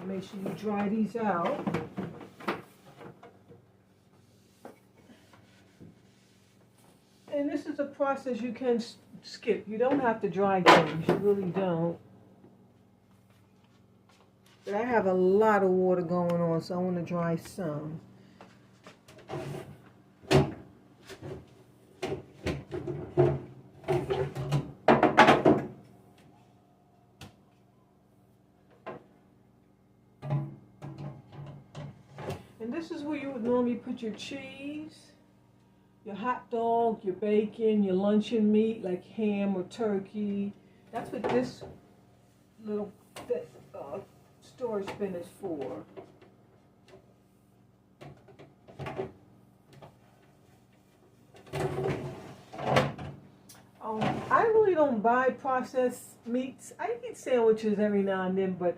Make sure you dry these out. And this is a process you can skip. You don't have to dry things. You really don't. But I have a lot of water going on, so I want to dry some. And this is where you would normally put your cheese, your hot dog, your bacon, your luncheon meat like ham or turkey. That's what this little storage bin is for. I really don't buy processed meats. I eat sandwiches every now and then, but